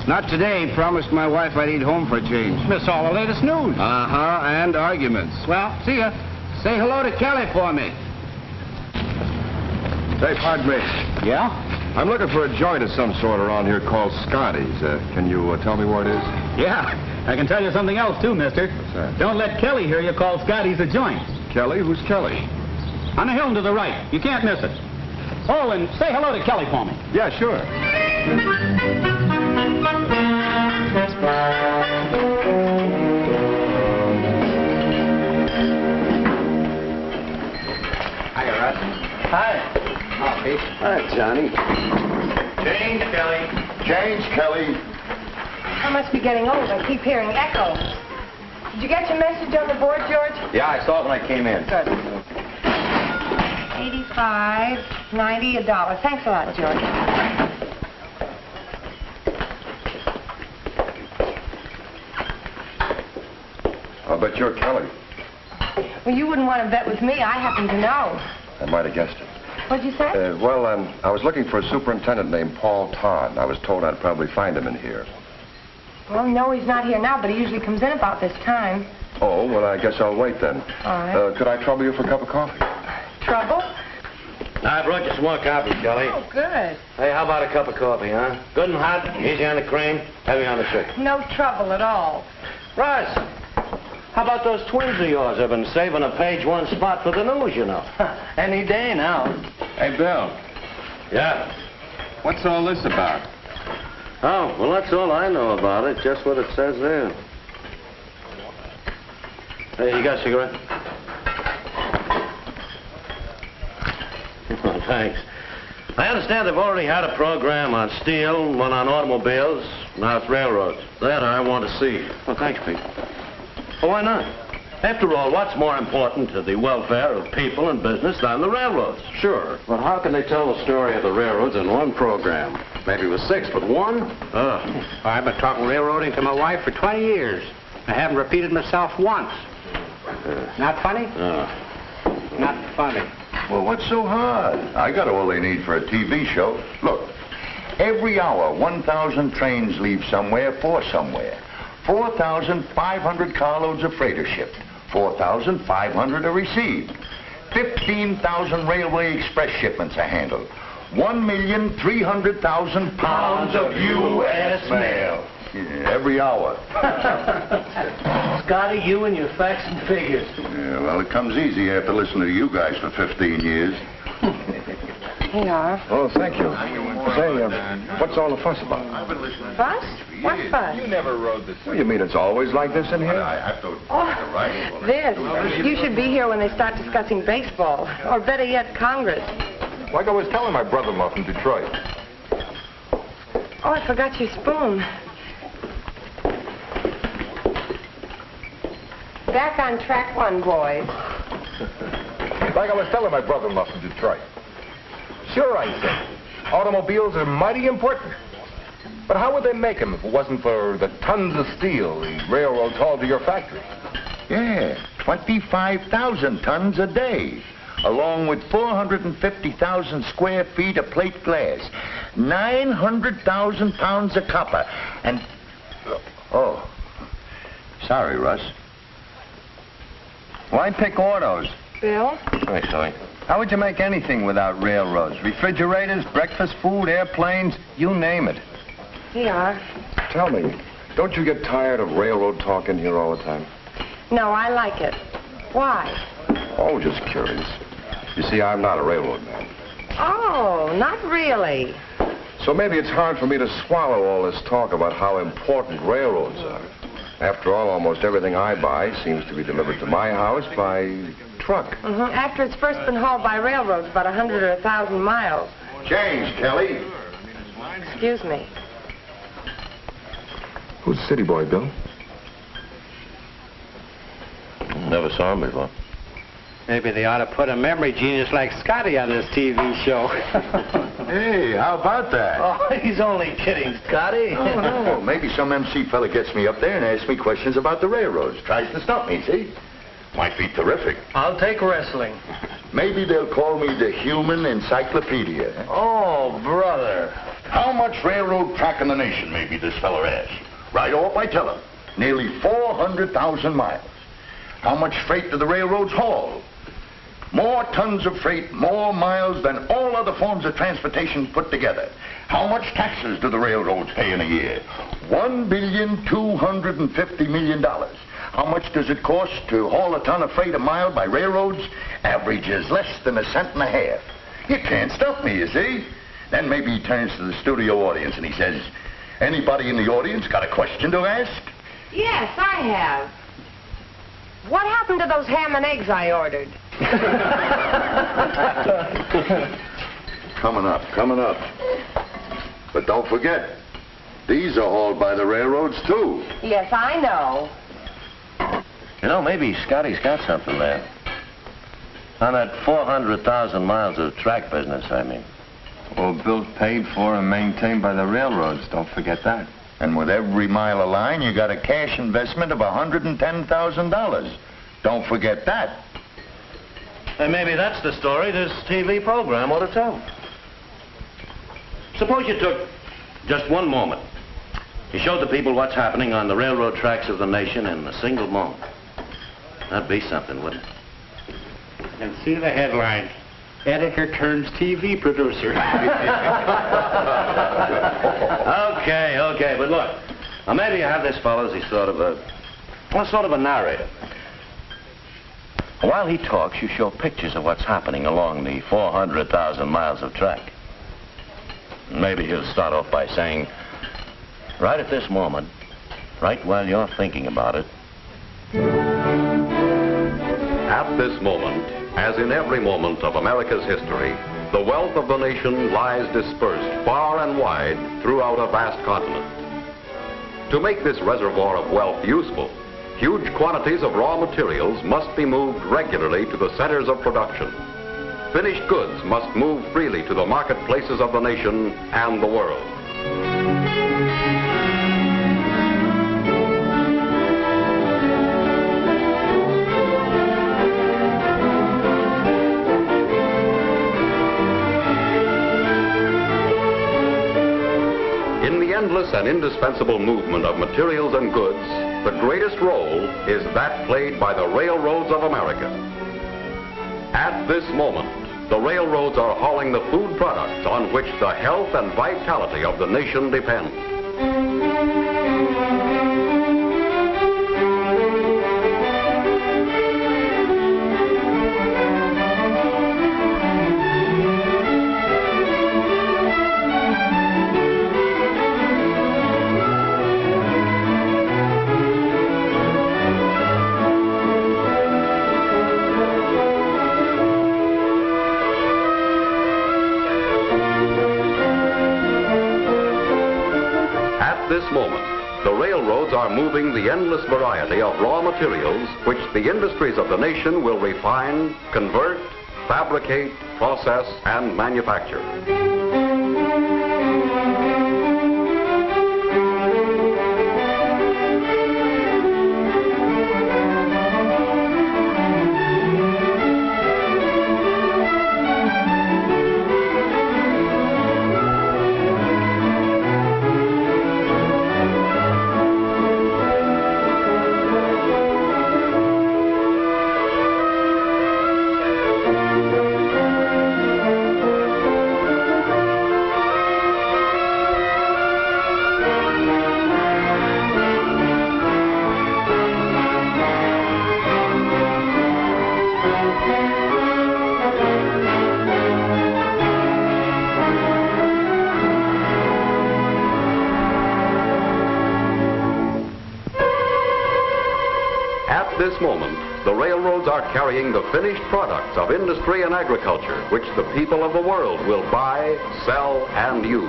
Not today. Promised my wife I'd eat home for a change. Miss all the latest news. Uh-huh, and arguments. Well, see ya. Say hello to Kelly for me. Say, pardon me. Yeah? I'm looking for a joint of some sort around here called Scotty's. Can you tell me where it is? Yeah. I can tell you something else, too, mister. What's that? Don't let Kelly hear you call Scotty's a joint. Kelly? Who's Kelly? On the hill to the right. You can't miss it. Oh, and say hello to Kelly for me. Yeah, sure. Hiya, Russ. Hi. Oh, Pete. Hi, Johnny. Change, Kelly. Change, Kelly. I must be getting old. I keep hearing echoes. Did you get your message on the board, George? Yeah, I saw it when I came in. Good. 85, 90, $1. Thanks a lot, George. I'll bet you're Kelly. Well, you wouldn't want to bet with me. I happen to know. I might have guessed it. What'd you say? I was looking for a superintendent named Paul Todd. I was told I'd probably find him in here. Well, no, he's not here now, but he usually comes in about this time. Oh, well, I guess I'll wait then. All right. Could I trouble you for a cup of coffee? Trouble? I brought you some more coffee, Kelly. Oh, good. Hey, how about a cup of coffee, huh? Good and hot, easy on the cream, heavy on the sugar. No trouble at all. Russ, how about those twins of yours? They've been saving a page one spot for the news, you know. Any day now. Hey, Bill. Yeah. What's all this about? Oh, well, that's all I know about it, just what it says there. Hey, you got a cigarette? Oh, thanks. I understand they've already had a program on steel, one on automobiles, now it's railroads. That I want to see. Well, thanks, Pete. Well, why not? After all, what's more important to the welfare of people and business than the railroads? Sure, but how can they tell the story of the railroads in one program? Maybe it was 6, but one? I've been talking railroading to my wife for 20 years. I haven't repeated myself once. Not funny? Not funny. Well, what's so hard? I got all they need for a TV show. Look, every hour, 1,000 trains leave somewhere for somewhere. 4,500 carloads of freight are shipped. 4,500 are received. 15,000 railway express shipments are handled. 1,300,000 pounds of U.S. mail. Yeah, every hour. Scotty, you and your facts and figures. Yeah, well, it comes easy after listening to you guys for 15 years. Here you are. Oh, thank you. Say, what's all the fuss about? Fuss? What fuss? You never rode this. Well, you mean it's always like this in here? Oh, this. You should be here when they start discussing baseball. Or better yet, Congress. Like I was telling my brother-in-law from Detroit. Oh, I forgot your spoon. Back on track one, boys. Like I was telling my brother-in-law from Detroit. Sure, I said. Automobiles are mighty important. But how would they make them if it wasn't for the tons of steel the railroads hauled to your factory? Yeah, 25,000 tons a day, along with 450,000 square feet of plate glass, 900,000 pounds of copper, and... Oh, sorry, Russ. Why pick autos? Bill? Hey, Sonny. How would you make anything without railroads? Refrigerators, breakfast food, airplanes, you name it. Here you are. Tell me, don't you get tired of railroad talk in here all the time? No, I like it. Why? Oh, just curious. You see, I'm not a railroad man. Oh, not really. So maybe it's hard for me to swallow all this talk about how important railroads are. After all, almost everything I buy seems to be delivered to my house by truck. After it's first been hauled by railroads about 100 or 1,000 miles. Change, Kelly. Excuse me. Who's the city boy, Bill? Never saw him before. Maybe they ought to put a memory genius like Scotty on this TV show. Hey, how about that? Oh, he's only kidding, Scotty. Oh, no. Maybe some MC fella gets me up there and asks me questions about the railroads. Tries to stop me, see? Might be terrific. I'll take wrestling. Maybe they'll call me the human encyclopedia. Oh, brother. How much railroad track in the nation, maybe this feller asks. Right off, I tell him. Nearly 400,000 miles. How much freight do the railroads haul? More tons of freight, more miles than all other forms of transportation put together. How much taxes do the railroads pay in a year? $1,250,000,000. How much does it cost to haul a ton of freight a mile by railroads? Average is less than 1.5 cents. You can't stuff me, you see. Then maybe he turns to the studio audience and he says, anybody in the audience got a question to ask? Yes, I have. What happened to those ham and eggs I ordered? Coming up. But don't forget, these are hauled by the railroads, too. Yes, I know. You know, maybe Scotty's got something there. On that 400,000 miles of track business, I mean. All built, paid for, and maintained by the railroads. Don't forget that. And with every mile of line, you got a cash investment of $110,000. Don't forget that. And maybe that's the story this TV program ought to tell. Suppose you took just one moment. You showed the people what's happening on the railroad tracks of the nation in a single moment. That'd be something, wouldn't it? And see the headline. Editor turns TV producer. Okay, but look. Now maybe you have this fellow as he's sort of a narrator. While he talks, you show pictures of what's happening along the 400,000 miles of track. Maybe he'll start off by saying, right at this moment, right while you're thinking about it. At this moment, as in every moment of America's history, the wealth of the nation lies dispersed far and wide throughout a vast continent. To make this reservoir of wealth useful, huge quantities of raw materials must be moved regularly to the centers of production. Finished goods must move freely to the marketplaces of the nation and the world. In the endless and indispensable movement of materials and goods, the greatest role is that played by the railroads of America. At this moment, the railroads are hauling the food products on which the health and vitality of the nation depend. At this moment, the railroads are moving the endless variety of raw materials which the industries of the nation will refine, convert, fabricate, process, and manufacture. At this moment, the railroads are carrying the finished products of industry and agriculture, which the people of the world will buy, sell, and use.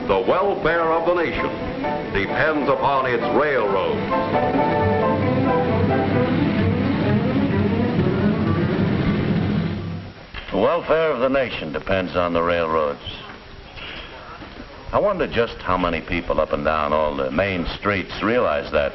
The welfare of the nation depends upon its railroads. The welfare of the nation depends on the railroads. I wonder just how many people up and down all the main streets realize that.